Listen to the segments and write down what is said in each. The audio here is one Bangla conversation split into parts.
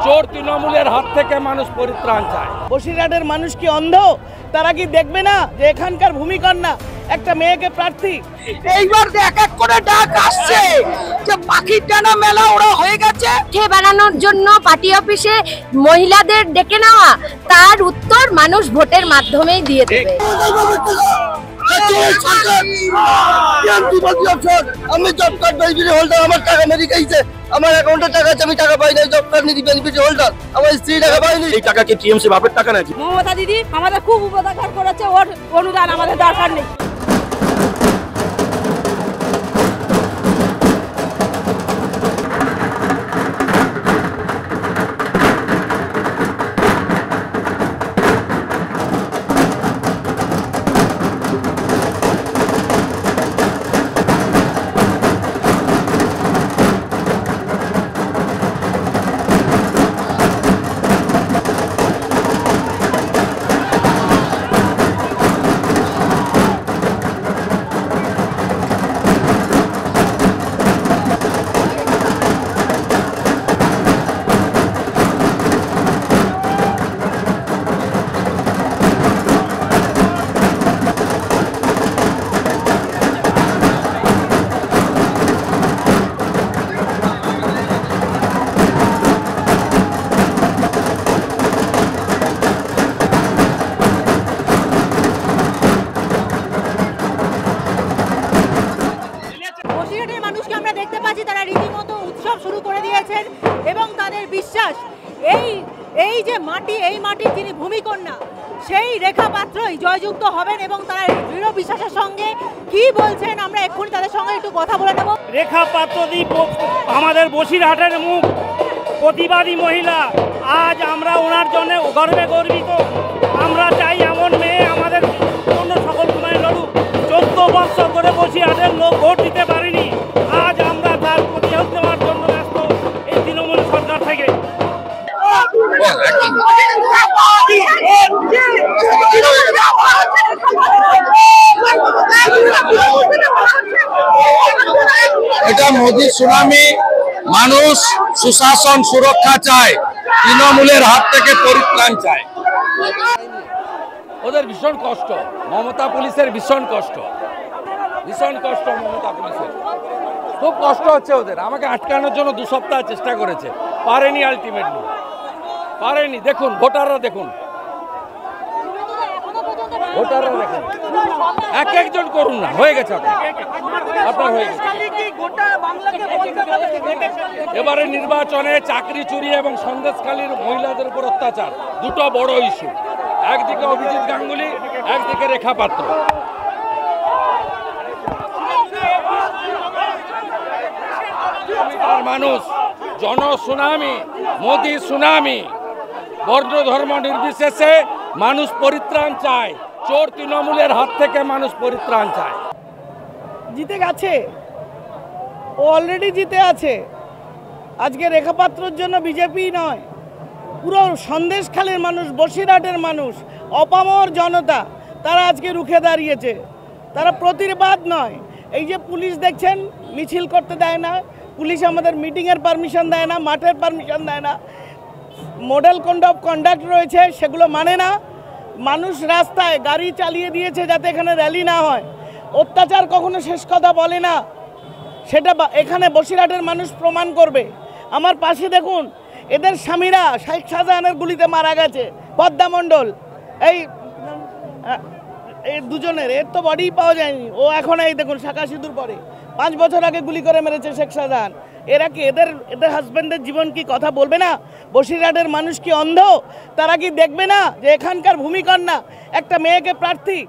চোর তৃণমূলের হাত থেকে মানুষ পরিত্রাণ চায়। বসিরহাটের মানুষ কি অন্ধ? তারা কি দেখবে না যে এখানকার ভূমিকন্যা একটা মেয়েকে প্রার্থী? এইবার এক এক করে ডাক আসছে যে পাখির ডানা মেলা ওরা হয়ে গেছে। খেয়ে বানানোর জন্য পার্টি অফিসে মহিলাদের ডেকে নেওয়া, তার উত্তর মানুষ ভোটের মাধ্যমেই দিয়ে দেবে। আমি জব কার্ড বেনিফিট হোল্ডার, আমার টাকা মেরে গেছে, আমার অ্যাকাউন্টে টাকা আছে, আমি টাকা পাই নাই। জব কার্ড বেনিফিট হোল্ডার, আমার স্ত্রী টাকা পাইনি। এই টাকা কি টিএমসি বাপের টাকা নাকি? মমতা দিদি আমাদের খুব উপকার করেছে, ওর অনুদান আমাদের দরকার নেই। বসিরহাটের মানুষকে আমরা দেখতে পাচ্ছি, তারা রীতিমতো উৎসব শুরু করে দিয়েছেন এবং তাদের বিশ্বাস এই যে মাটি, এই মাটির যিনি ভূমিকন্যা সেই রেখা পাত্রই জয়যুক্ত হবেন এবং তারা দৃঢ় বিশ্বাসের সঙ্গে কি বলছেন আমরা এক্ষুনি তাদের সঙ্গে একটু কথা বলে নেব। রেখা পাত্রদি আমাদের বসিরহাটের মুখ, প্রতিবাদী মহিলা। আজ আমরা ওনার জন্য গর্বে গর্বিত। আমরা চাই এমন মেয়ে আমাদের অন্য সকল সময় লড়ুক। 14 বছর করে বসিরহাটের লোক ভোট দিতে পারেনি, আজ আমরা তার প্রতিহত দেওয়ার জন্য ব্যস্ত এই তৃণমূল সরকার থেকে। এটা মোদি সুনামি। মানুষ সুশাসন সুরক্ষা চায়, তৃণমূলের হাত থেকে পরিত্রাণ চায়। ওদের ভীষণ কষ্ট, মমতা পুলিশের ভীষণ কষ্ট, মমতা পুলিশের খুব কষ্ট হচ্ছে ওদের। আমাকে আটকানোর জন্য 2 সপ্তাহ চেষ্টা করেছে, পারেনি, আলটিমেটলি পারেনি। দেখুন ভোটাররা, দেখুন ভোটাররা, দেখুন এক একজন করুন না, হয়ে গেছে আপনার হয়ে গেছে। এবারে নির্বাচনে চাকরি চুরি এবং সন্দেশখালীর মহিলাদের উপর অত্যাচার, দুটো বড় ইস্যু। একদিকে অভিজিৎ গাঙ্গুলি, একদিকে রেখা পাত্র। মানুষ জন সুনামি, মোদি সুনামি, বর্ণ ধর্ম নির্বিশেষে মানুষ পরিত্রাণ চায়। চোর তৃণমূলের হাত থেকে মানুষ পরিত্রাণ চায়। জিতে গেছে, ও অলরেডি জিতে আছে। আজকে রেখাপাত্রর জন্য বিজেপি নয়, পুরো সন্দেশখালীর মানুষ, বসিরহাটের মানুষ, অপামর জনতা, তারা আজকে রুখে দাঁড়িয়েছে। তারা প্রতিবাদ নয়। এই যে পুলিশ দেখছেন মিছিল করতে দেয় না, পুলিশ আমাদের মিটিংয়ের পারমিশন দেয় না, মাঠের পারমিশন দেয় না, মডেল কোড অফ কন্ডাক্ট রয়েছে সেগুলো মানে না। মানুষ রাস্তায় গাড়ি চালিয়ে দিয়েছে যাতে এখানে র্যালি না হয়। অত্যাচার কখনো শেষ কথা বলে না, সেটা এখানে বসিরহাটের মানুষ প্রমাণ করবে। আমার পাশে দেখুন, এদের স্বামীরা শেখ শাহজাহানের গুলিতে মারা গেছে। পদ্মা মণ্ডল, এই দুজনের, এর তো বডি পাওয়া যায়নি। ও এখন এই দেখুন শাঁখা সিঁদুর পরে, 5 বছর আগে গুলি করে মেরেছে শেখ শাহজাহান। এরা কি এদের হাজব্যান্ডের জীবন কি কথা বলবে না? বসিরহাটের মানুষ কি অন্ধ? তারা কি দেখবে না যে এখানকার ভূমিকন্যা একটা মেয়েকে প্রার্থী?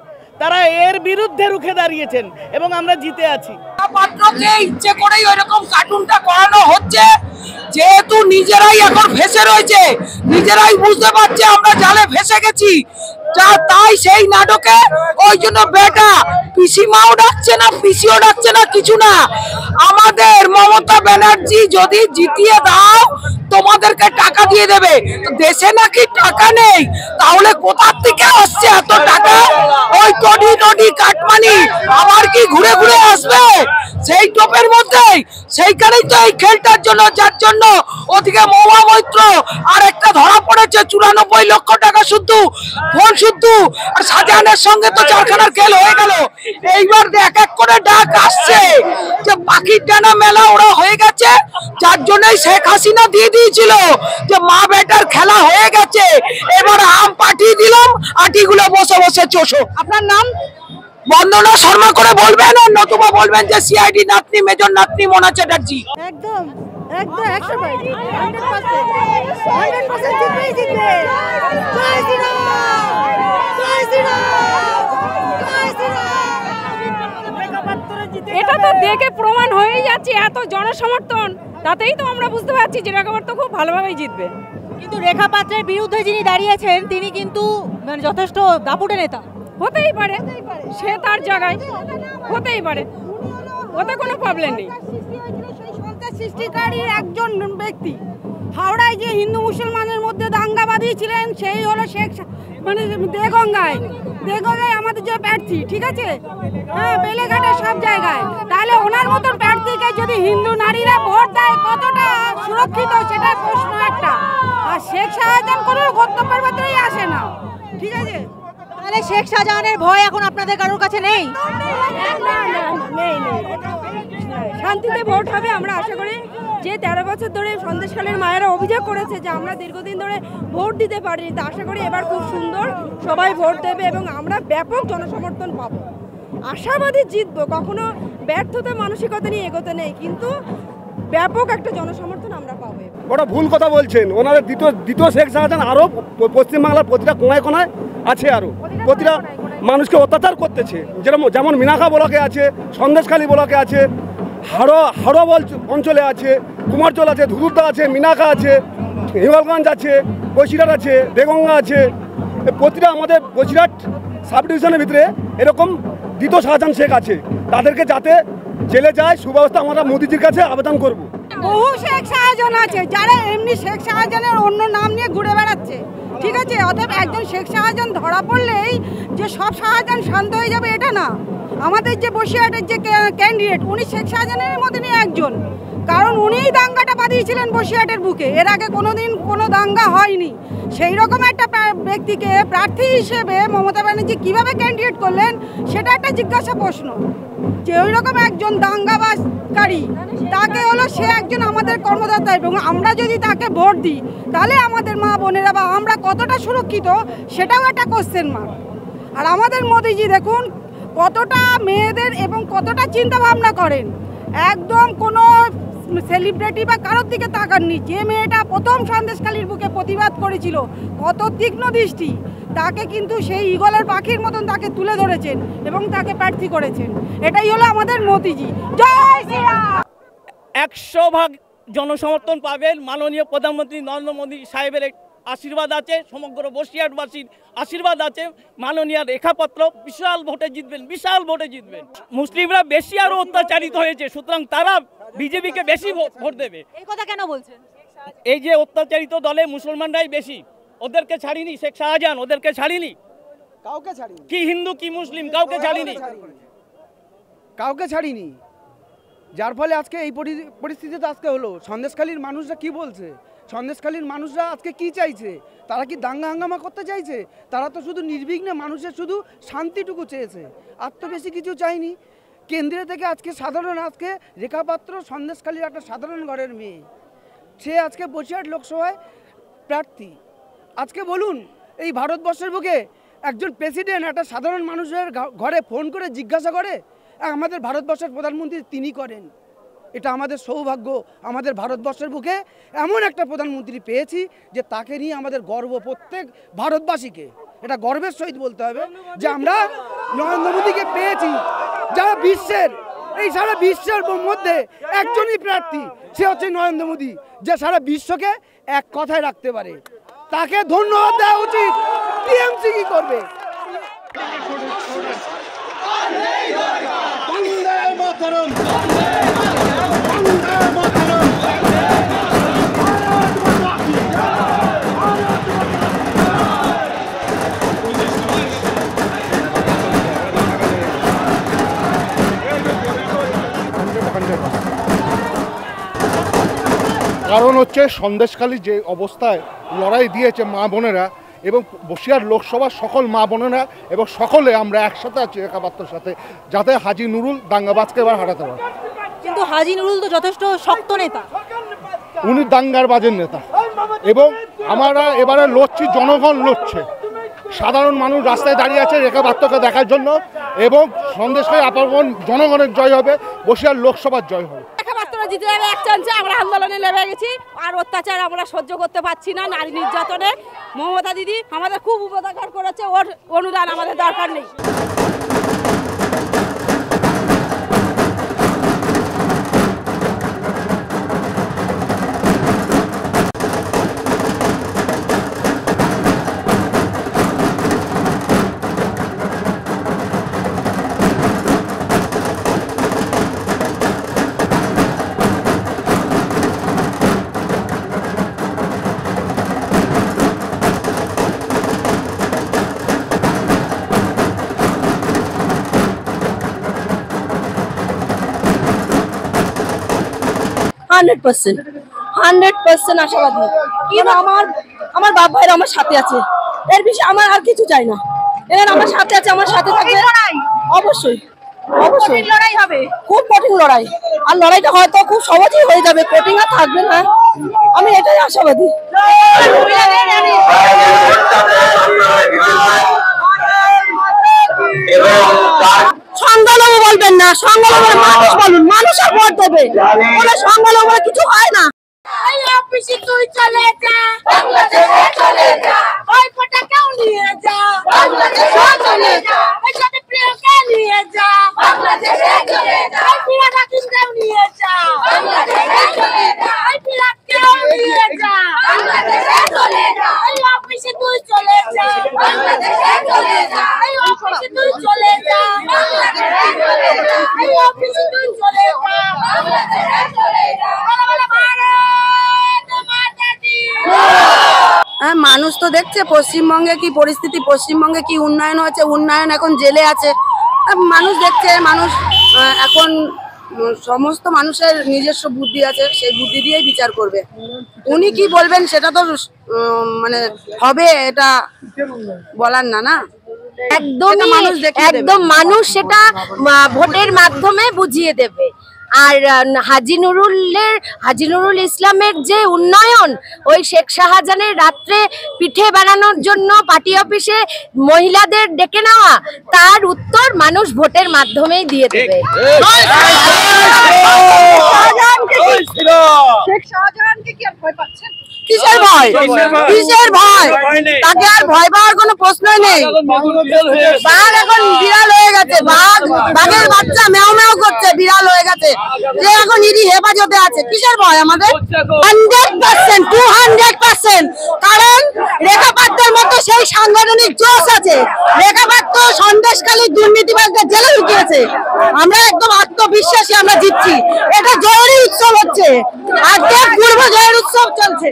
তারা এর বিরুদ্ধে রুখে দাঁড়িয়েছেন এবং আমরা জিতে আছি। পাত্রকে ইচ্ছে করেই ওইরকম কার্টুনটা করানো হচ্ছে, যেহেতু নিজেরাই এখন ফেসে রয়েছে, নিজেরাই বুঝতে পারছে আমরা জালে ফেসে গেছি। তাই সেই নাটকে ওই জন্য বেটা পিসিমাও ডাকছে না, পিসিও ডাকছে না, কিছু না। আমাদের মমতা ব্যানার্জি যদি জিতিয়ে দাও তোমাদেরকে টাকা দিয়ে দেবে। দেশে নাকি টাকা নেই, তাহলে কোথা থেকে আসছে এত টাকা? ওই কোটি কোটি কাটমানি আবার কি ঘুরে ঘুরে আসবে? সেই টোপের মধ্যেই সেইখানেই তো এই খেলটার জন্য, যার জন্য ওদিকে মহুয়া মৈত্র আর একটা ধরা পড়েছে 94 লক্ষ টাকা শুদ্ধ ফোন শুদ্ধ, আর শাহজাহানের সঙ্গে তো চারখানার খেল হয়ে গেল। এইবার এক এক করে ডাক আসছে যে পাখির ডানা মেলা ওরা হয়ে গেছে, যার জন্যই শেখ হাসিনা দিয়ে দিয়েছিল যে মা বেটার খেলা হয়ে গেছে, এবার আম পাঠিয়ে দিলাম, আটিগুলো বসে বসে চোষো। আপনার নাম? বন্দনা শর্মা করে বলবেন, আর নতুবা বলবেন যে সিআইডি নাতনি মেজর নাতনি মোনা চ্যাটার্জি। একদম একদম 100% 100% জিতবেই জিতবে। জয় শ্রীরাম, জয় শ্রীরাম, জয় শ্রীরাম। এটা তো দেখে প্রমাণ হয়েই যাচ্ছে, এত জনসমর্থন, তাতেই তো আমরা বুঝতে পারছি যে রেখা পাত্র খুব ভালোভাবেই জিতবে। কিন্তু রেখা পাত্রের বিরুদ্ধে যিনি দাঁড়িয়েছেন তিনি কিন্তু মানে যথেষ্ট দাপুটে নেতা। হতেই পারে, সে তার জায়গায় হতেই পারে, ওতে কোনো প্রবলেম নেই। সৃষ্টিকারী একজন ব্যক্তি হাওড়ায় যে হিন্দু মুসলমানের মধ্যে দাঙ্গা বাঁধিয়েছিলেন সেই হলো শেখ মানে দেগঙ্গায় আমাদের যে প্রার্থী, ঠিক আছে, হ্যাঁ, বেলেঘাটে সব জায়গায়। তাহলে ওনার মতন প্রার্থীকে যদি হিন্দু নারীরা ভোট দেয় কতটা সুরক্ষিত সেটা প্রশ্ন একটা। আর শেখ শাহজাহান কোনো কর্তব্যের ভেতরেই আসে না, ঠিক আছে। তাহলে শেখ শাহজাহানের ভয় এখন আপনাদের কারোর কাছে নেই? নেই, শান্তিতে ভোট হবে আমরা আশা করি। যে 13 বছর ধরে সন্দেশখালীর মায়েরা অভিযোগ করেছে যে আমরা দীর্ঘদিন ধরে ভোট দিতে পারিনি, তা আশা করি এবার খুব সুন্দর সবাই ভোট দেবে এবং আমরা ব্যাপক জনসমর্থন পাবো। আশাবাদী জিতবো, কখনো ব্যর্থতা মানসিকতা নিয়ে এগোতে নেই, কিন্তু ব্যাপক একটা জনসমর্থন আমরা পাবো। ওটা ভুল কথা বলছেন, ওনাদের দ্বিতীয় শেখ শাহজাহান আরও পশ্চিমবাংলার প্রতিটা কোনায় কোনায় আছে, আরও প্রতিটা মানুষকে অত্যাচার করতেছে। যেমন মিনাখা ব্লকে আছে, সন্দেশখালী ব্লকে আছে, হাড়োয়া অঞ্চলে আছে, কুমারচল আছে, ধুদুরদা আছে, মিনাখা আছে, হিঙ্গলগঞ্জ আছে, বসিরহাট আছে, দেগঙ্গা আছে। প্রতিটা আমাদের বসিরহাট সাব ডিভিশনের ভিতরে এরকম দ্বিতীয় শাহজাহান শেখ আছে, তাদেরকে যাতে জেলে যায় সুব্যবস্থা আমরা মোদিজির কাছে আবেদন করব। বহু শেখ শাহজাহান আছে যারা এমনি শেখ শাহজাহানের অন্য নাম নিয়ে ঘুরে বেড়াচ্ছে, ঠিক আছে। অতএব একজন শেখ শাহজাহান ধরা পড়লেই যে সব শাহজাহান শান্ত হয়ে যাবে এটা না। আমাদের যে বসিরহাটের যে ক্যান্ডিডেট উনি শেখ শাহজাহানের মধ্যে একজন, কারণ উনিই দাঙ্গাটা বাঁধিয়েছিলেন বসিরহাটের বুকে। এর আগে কোনোদিন কোনো দাঙ্গা হয়নি। সেই রকম একটা ব্যক্তিকে প্রার্থী হিসেবে মমতা ব্যানার্জি কীভাবে ক্যান্ডিডেট করলেন সেটা একটা জিজ্ঞাসা প্রশ্ন। যে ওই রকম একজন দাঙ্গাবাজকারী তাকে হলো সে একজন আমাদের কর্মদাতা, এবং আমরা যদি তাকে ভোট দিই তাহলে আমাদের মা বোনেরা বা আমরা কতটা সুরক্ষিত সেটাও একটা কোশ্চেন মার্ক। আর আমাদের মোদিজি দেখুন কতটা মেয়েদের এবং কতটা চিন্তা ভাবনা করেন, একদম কোনো সেলিব্রিটি বা কারোর দিকে তাকাননি। যে মেয়েটা প্রথম সন্দেশখালীর বুকে প্রতিবাদ করেছিল, কত তীক্ষ্ণ দৃষ্টি, তাকে কিন্তু সেই ঈগলের পাখির মতন তাকে তুলে ধরেছেন এবং তাকে প্রার্থী করেছেন। এটাই হলো আমাদের মোদিজি। জয় শ্রীরাম। 100% জনসমর্থন পাবেন। মাননীয় প্রধানমন্ত্রী নরেন্দ্র মোদী সাহেবের আশীর্বাদ আছে, সমগ্র বসিরহাটবাসীর আশীর্বাদ আছে। মাননীয় রেখা পাত্র বিশাল ভোটে জিতবেন, বিশাল ভোটে জিতবেন। মুসলিমরা বেশি আরো অত্যাচারিত হয়েছে, সুতরাং তারা বিজেপিকে বেশি ভোট দেবে। এই কথা কেন বলছেন? এই যে অত্যাচারিত দলে মুসলমানরাই বেশি, ওদেরকে ছাড়িনি শেখ শাহজাহান, ওদেরকে ছাড়িনি, কাউকে ছাড়িনি। কি হিন্দু কি মুসলিম কাউকে ছাড়িনি, কাউকে ছাড়িনি। যার ফলে আজকে এই পরিস্থিতিতে আজকে হলো। সন্দেশখালীর মানুষরা কি বলছে, সন্দেশখালীর মানুষরা আজকে কি চাইছে? তারা কি দাঙ্গা হাঙ্গামা করতে চাইছে? তারা তো শুধু নির্বিঘ্নে মানুষের শুধু শান্তিটুকু চেয়েছে, আর তো বেশি কিছু চাইনি। কেন্দ্রে থেকে আজকে আজকে রেখা পাত্র সন্দেশখালীর একটা সাধারণ ঘরের মেয়ে, সে আজকে বসিরহাট লোকসভায় প্রার্থী। আজকে বলুন এই ভারতবর্ষের বুকে একজন প্রেসিডেন্ট একটা সাধারণ মানুষের ঘরে ফোন করে জিজ্ঞাসা করে? আমাদের ভারতবর্ষের প্রধানমন্ত্রী তিনি করেন। এটা আমাদের সৌভাগ্য, আমাদের ভারতবর্ষের বুকে এমন একটা প্রধানমন্ত্রী পেয়েছি যে তাকে নিয়ে আমাদের গর্ব, প্রত্যেক ভারতবাসীকে এটা গর্বের সহিত বলতে হবে যে আমরা নরেন্দ্র মোদীকে পেয়েছি। যারা বিশ্বের এই সারা বিশ্বের মধ্যে একজনই প্রার্থী, সে হচ্ছে নরেন্দ্র মোদী, যে সারা বিশ্বকে এক কথায় রাখতে পারে। তাকে ধন্যবাদ দেওয়া উচিত। টিএমসি কি করবে? হচ্ছে সন্দেশখালী যে অবস্থায় লড়াই দিয়েছে মা বোনেরা এবং বসিরহাট লোকসভার সকল মা বোনেরা এবং সকলে আমরা একসাথে আছি রেখাপাত্রর সাথে, যাতে হাজী নুরুল দাঙ্গাবাজকে এবার হারাতে পারে। কিন্তু হাজী নুরুল তো যথেষ্ট শক্ত নেতা, উনি দাঙ্গার বাজের নেতা এবং আমরা এবারে লড়ছি, জনগণ লড়ছে, সাধারণ মানুষ রাস্তায় দাঁড়িয়ে আছে রেখাপাত্রকে দেখার জন্য এবং সন্দেশখালী আপন জনগণের জয় হবে, বসিরহাট লোকসভার জয় হবে। রেখাপাত্র জিতে যাবে এক চান্সে। আমরা আন্দোলনে নেমে গেছি, আর অত্যাচার আমরা সহ্য করতে পারছি না, নারী নির্যাতনে। মমতা দিদি আমাদের খুব উপকার করেছে, ওর অনুদান আমাদের দরকার নেই। আশাবাদী। কিন্তু আমার বাপ ভাইরা আমার সাথে আছে, এর বিষয়ে আমার আর কিছু চাই না। এরা আমার সাথে আছে, আমার সাথে থাকবে। অবশ্যই অবশ্যই লড়াই হবে, খুব কঠিন লড়াই, আর লড়াইটা হয়তো খুব সহজেই হয়ে যাবে, কঠিন আর থাকবে না। আমি এটাই আশাবাদী। সংখ্যালঘু বলবেন না, সংখ্যালঘু মানুষ বলুন, মানুষের ভোট দেবে, সংখ্যালঘু কিছু হয় না। তুই চলে যা, বাংলাদেশে চলে যা, ওই পটাকেও নিয়ে যা, বাংলাদেশে চলে যা, ওই সাথে প্রিয়কে নিয়ে যা, বাংলাদেশে চলে যা, ওই প্রিয়া রাকিনকেও নিয়ে যা, বাংলাদেশে চলে যা, ওই প্রিয়াকেও নিয়ে যা, বাংলাদেশে চলে যা, ওই অফিসে তুই চলে যা, বাংলাদেশে চলে যা, ওই অফিসে তুই চলে যা, বাংলাদেশে চলে যা, ওই অফিসে তুই চলে যা, বাংলাদেশে চলে যা। মানুষ তো দেখছে পশ্চিমবঙ্গে কি পরিস্থিতি, পশ্চিমবঙ্গে কি উন্নয়ন হচ্ছে। উন্নয়ন এখন জেলে আছে, মানুষ দেখছে। মানুষ এখন সমস্ত মানুষের নিজস্ব বুদ্ধি আছে, সেই বুদ্ধি দিয়েই বিচার করবে। উনি কি বলবেন সেটা তো মানে হবে, এটা বলার না। না একদম মানুষ সেটা ভোটের মাধ্যমে বুঝিয়ে দেবে। আর হাজী নুরুল ইসলামের যে উন্নয়ন, ওই শেখ শাহজাহানের রাত্রে পিঠে বানানোর জন্য পার্টি অফিসে মহিলাদের ডেকে নেওয়া, তার উত্তর মানুষ ভোটের মাধ্যমেই দিয়ে দেবে। কিসের ভয়, কিসের ভয়? তাকে আর ভয় পাওয়ার কোনো প্রশ্নই নেই। বাঘ এখন বিড়াল হয়ে গেছে, বাঘের বাচ্চা ম্যাও ম্যাও করছে, বিড়াল হয়ে গেছে, যে এখন ইডি হেফাজতে আছে। কিসের ভয় আমাদের? 100%, 200%। কারণ রেখাপাত্রের মতো সেই সাংগঠনিক জোশ আছে। রেখাপাত্র সন্দেশখালী দুর্নীতিবাজদের জেলে ঢুকিয়েছে। আমরা একদম আত্মবিশ্বাসী, আমরা জিতছি। এটা জয়েরই উৎসব হচ্ছে, আজকে পূর্ব জয়ের উৎসব চলছে।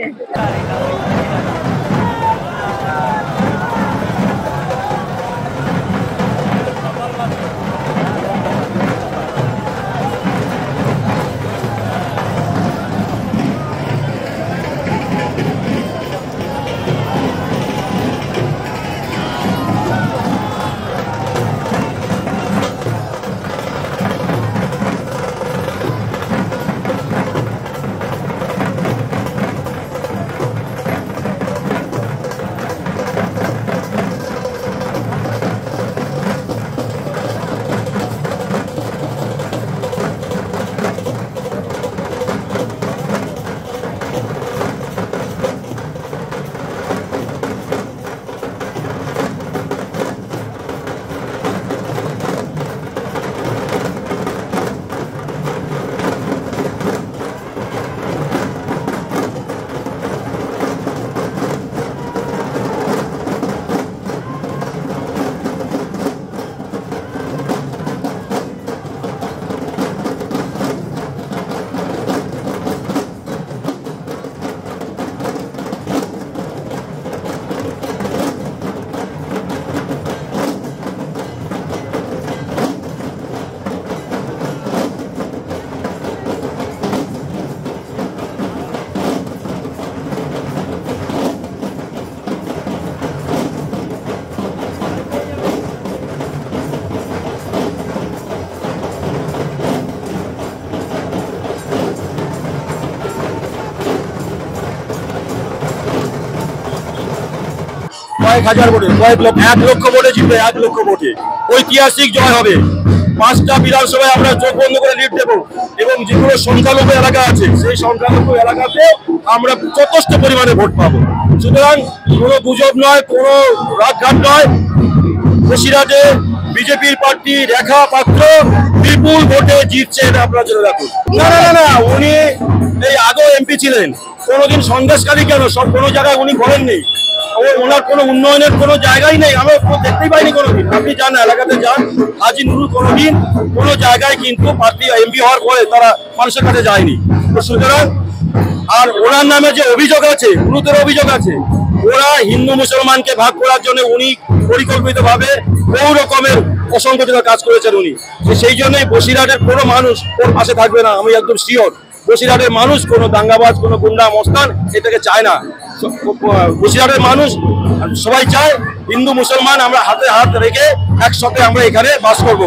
কয়েক হাজার ভোটে, কয়েক লক্ষ, 1 লক্ষ ভোটে জিতবে, 1 লক্ষ ভোটে ঐতিহাসিক জয় হবে। 5টা বিধানসভায় আমরা চোখ বন্ধ করে লিড দেবো এবং যেগুলো সংখ্যালঘু এলাকা আছে সেই সংখ্যালঘু এলাকাতে আমরা যথেষ্ট পরিমাণে ভোট পাবো। সুতরাং কোনো গুজব নয়, কোনো রাতঘাট নয়, বসিরহাটে বিজেপির প্রার্থী রেখা পাত্র বিপুল ভোটে জিতছে, এটা আপনারা জেনে রাখুন। না, উনি এই আগেও এমপি ছিলেন, কোনোদিন সন্দেশকারী কেন, সব কোনো জায়গায় উনি করেননি, ওনার কোনো উন্নয়নের কোনো জায়গাই নেই, আমরা দেখতেই পাইনি কোনোদিন। আপনি যান এলাকাতে যান, হাজি নুরুল কোনোদিন কোনো জায়গায় কিন্তু প্রার্থী এমপি হওয়ার পরে তারা মানুষের কাছে যায়নি। সুতরাং আর ওনার নামে যে অভিযোগ আছে, গুরুতর অভিযোগ আছে, ওরা হিন্দু মুসলমানকে ভাগ করার জন্য উনি পরিকল্পিতভাবে বহু রকমের অসংগঠিত কাজ করেছেন উনি। সেই জন্যই বসিরহাটের কোনো মানুষ ওর পাশে থাকবে না, আমি একদম শিওর। বসিরহাটের মানুষ কোনো দাঙ্গাবাজ, কোনো গুন্ডা মস্তান এটাকে চায় না। বসিরহাটের মানুষ সবাই চায় হিন্দু মুসলমান আমরা হাতে হাত রেখে একসাথে আমরা এখানে বাস করব।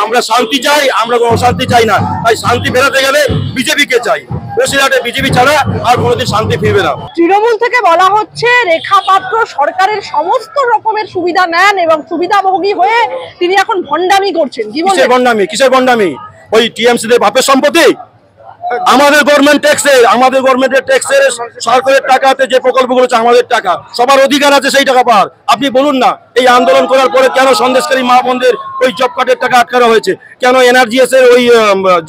আমরা শান্তি চাই, আমরা কোনো অশান্তি চাই না। তাই শান্তি ফেরাতে গেলে বিজেপিকে চাই। বসিরহাটে বিজেপি ছাড়া আর কোনোদিন শান্তি ফিরবে না। তৃণমূল থেকে বলা হচ্ছে রেখা পাত্র সরকারের সমস্ত রকমের সুবিধা নেন এবং সুবিধাভোগী হয়ে তিনি এখন ভণ্ডামি করছেন। কি বলছেন? কিসের ভণ্ডামি? ওই টিএমসি দের বাপের সম্পত্তি, আমাদের গভর্নমেন্ট ট্যাক্সের, আমাদের গভর্নমেন্টের ট্যাক্সের, সরকারের টাকাতে যে প্রকল্পগুলো আছে আমাদের টাকা, সবার অধিকার আছে সেই টাকা পাওয়ার। আপনি বলুন না, এই আন্দোলন করার পরে কেন সন্দেশকারী মা বোনদের ওই জব কার্ডের টাকা আটকানো হয়েছে? কেন এনআরজিএস এর ওই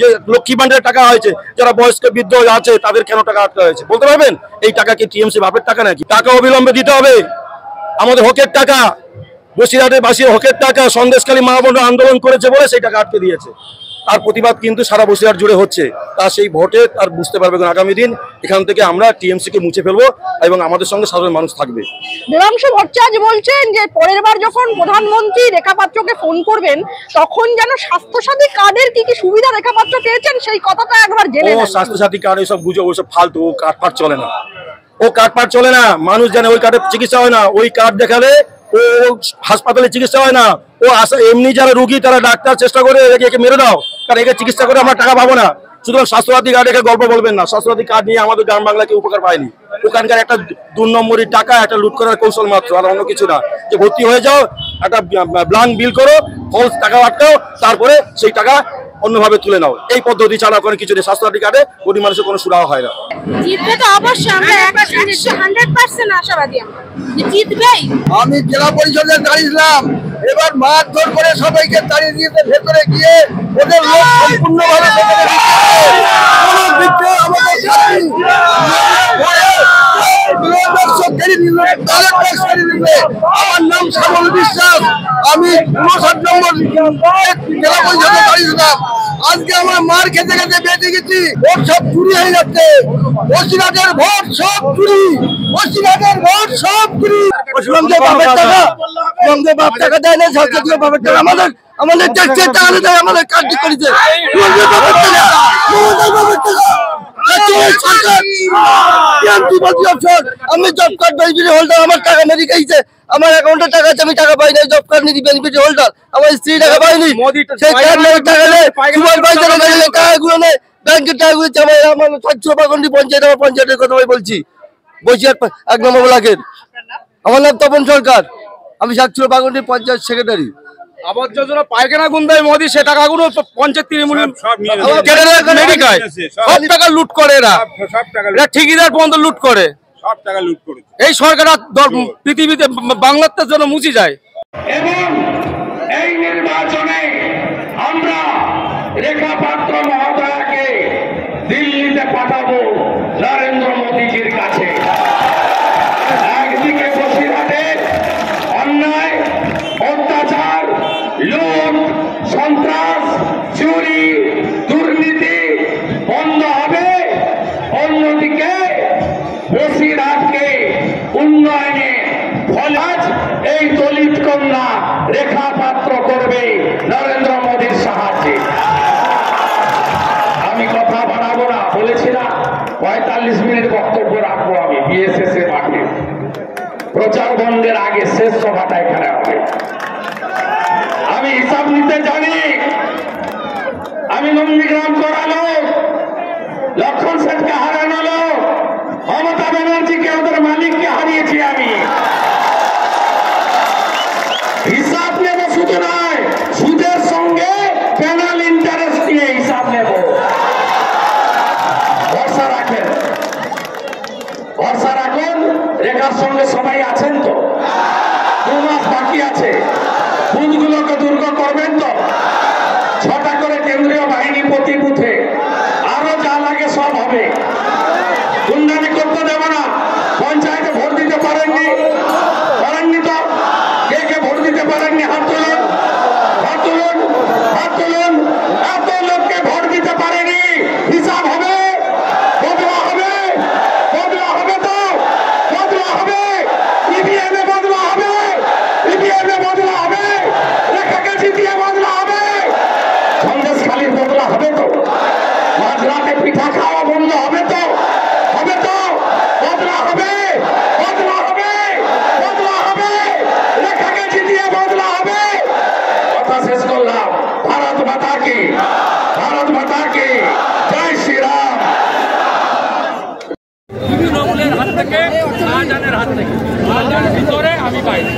যে লক্ষ্মী ভান্ডারের টাকা হয়েছে, যারা বয়স্ক বৃদ্ধ আছে তাদের কেন টাকা আটকা হয়েছে? বলতে পারবেন? এই টাকা কি টিএমসি বাপের টাকা নাকি? টাকা অবিলম্বে দিতে হবে, আমাদের হকের টাকা, বসিরহাটের বাসীর হকের টাকা। সন্দেশকালী মা বোনরা আন্দোলন করেছে বলে সেই টাকা আটকে দিয়েছে। তার প্রতিবাদ কিন্তু সারা বসিরহাট জুড়ে হচ্ছে। তা সেই ভোটে আর বুঝতে পারবে আগামী দিন এখান থেকে আমরা টিএমসি কে মুছে ফেলবো এবং আমাদের সঙ্গে সাধারণ মানুষ থাকবে। দেবাংশু ভট্টাচার্য বলছেন যে পরের বার যখন প্রধানমন্ত্রী রেখা পাত্রকে ফোন করবেন তখন যেন স্বাস্থ্যসাথী কার্ডের কি কি সুবিধা রেখা পাত্র পেয়েছেন সেই কথাটা একবার জেনে নেন। স্বাস্থ্যসাথী কার্ড ওইসব গুজব, ওইসব ফালতু, ও কার্ড ফাট চলে না, ও কার্ড ফাট চলে না। মানুষ জানে ওই কার্ডে চিকিৎসা হয় না, ওই কার্ড দেখালে ও হাসপাতালে চিকিৎসা হয় না। ও আসে এমনি যারা রুগী তারা ডাক্তার চেষ্টা করে একে মেরে দাও, কারণ একে চিকিৎসা করে আমরা টাকা পাবো না। সুতরাং স্বাস্থ্যসাথী কার্ড একে গল্প বলবেন না। স্বাস্থ্যসাথী কার্ড নিয়ে আমাদের গ্রাম বাংলাকে উপকার পায়নি। ওখানকার একটা 2 নম্বরী টাকা, একটা লুট করার কৌশল মাত্র, আর অন্য কিছু না। যে ভর্তি হয়ে যাও, একটা ব্লাঙ্ক বিল করো, ফলস টাকা আটকাও, তারপরে সেই টাকা অন্যভাবে তুলে নাও। এই পদ্ধতি ছাড়া কোনো কিছু নেই। স্বাস্থ্যসাথী কার্ডে গরিব মানুষের কোনো সুরাহা হয় না। জিতবে তো অবশ্যই, আমরা 100% আশাবাদী আমরা জিতবেই। আমি জেলা পরিষদের দাঁড়িয়েছিলাম, এবার মারধর করে সবাইকে তাড়িয়ে দিয়েছে। ভেতরে গিয়ে ওদের লোক সম্পূর্ণভাবে আমার নাম শ্যামল বিশ্বাস, আমি 59 নম্বর জেলা পরিষদে দাঁড়িয়েছিলাম। আজকে আমার মার খেতে খেতে বেঁচে গেছি। ভোট সব চুরি হয়ে যাচ্ছে, বসিরহাটের ভোট সব চুরি, বসিরহাটের ভোট সব চুরি। বাপের টাকা, বাপ টাকা দেয় না, সরকার বাপের টাকা আমাদের ট্যাক্সের টাকা দেয়, আমাদের কাজ করেছে। আমি জব কার্ড বেনিফিট হোল্ডার, আমার টাকা মেরে গেছে, আমার অ্যাকাউন্টে টাকা আছে, আমি টাকা পাই না। জব কার্ড নিয়ে বেনিফিট হোল্ডার, আমার স্ত্রী টাকা পাইনি, সেই কার্ড নেই, টাকা নেই, টাকাগুলো নেই, ব্যাংকের টাকাগুলো চাপাই। আমার ছাত্রবাগন্ডি পঞ্চায়েত, আমার পঞ্চায়েতের কথা বলছি, বসিরহাট 1 নম্বর ব্লকের। আমার নাম তপন সরকার, আমি ছাত্রবাগন্ডি পঞ্চায়েত সেক্রেটারি। আবাস যোজনা পায়খানা গুন্দায় মোদি, সে টাকাগুলো পঞ্চায়েত তৃণমূল সব টাকা লুট করে এরা, ঠিকাদার পর্যন্ত লুট করে, সব টাকা লুট করে। এই সরকার পৃথিবীতে বাংলাতে জন্য মুছে যায়। এবং এই নির্বাচনে আমরা রেখা পাত্র মহোদয়কে দিল্লিতে পাঠাবো নরেন্দ্র মোদীজির কাছে। একদিকে বসিরহাটে অন্যায়, অত্যাচার, লুট, সন্ত্রাস, চুরি, দুর্নীতি বন্ধ হবে, অন্যদিকে বসিরহাটকে উন্নয়নে ফলাজ এই দলিত কন্যা রেখা পাত্র করবে নরেন্দ্র মোদীর সাহায্যে। আমি কথা বাড়াবো না, বলেছিলাম 45 মিনিট বক্তব্য রাখবো আমি বিএসএস এর মাঠে। প্রচার বন্ধের আগে শেষ সভাটা এখানে হবে। আমি হিসাব নিতে জানি, আমি নন্দীগ্রাম করালো, লক্ষণ সেনকে হারানো লোক, মমতা ব্যানার্জিকে ওদের মালিককে হারিয়েছি আমি। রেখার সঙ্গে সবাই আছেন তো? 2 মাস বাকি আছে, বুথগুলোকে দুর্গ করবেন তো? 6টা করে কেন্দ্রীয় বাহিনী প্রতি বুথে, আরো যা লাগে সব হবে। গুন্ডামি করতে দেব না। পঞ্চায়েতে ভোট দিতে পারেননি, পারেননি তো? কে কে ভোট দিতে পারেননি? হাত তুলুন, হাত তুলুন, হাত তুলুন। এত লোককে ভোট দিতে পারেনি, হিসাব হবে, বদলা হবে, বদলা হবে তো? বদলা হবে, ইভিএমে বদলা হবে, ইভিএমে বদলা হবে, রেখাকে জিতিয়ে বদলা হবে, সন্দেশখালীর বদলা হবে তো? মাঝরাতে পিঠা খাওয়া বন্ধ হবে তো? হবে তো? বদলা হবে, বদলা হবে, বদলা হবে, রেখাকে জিতিয়ে বদলা হবে। কথা শেষ করলাম। ভারত মাতা কি, ভারত মাতা কি, জয় শ্রীরাম। তৃণমূলের হাত থেকে, শাহজাহানের হাত থেকে, শাহজাহান ভিতরে, আমি বাইরে।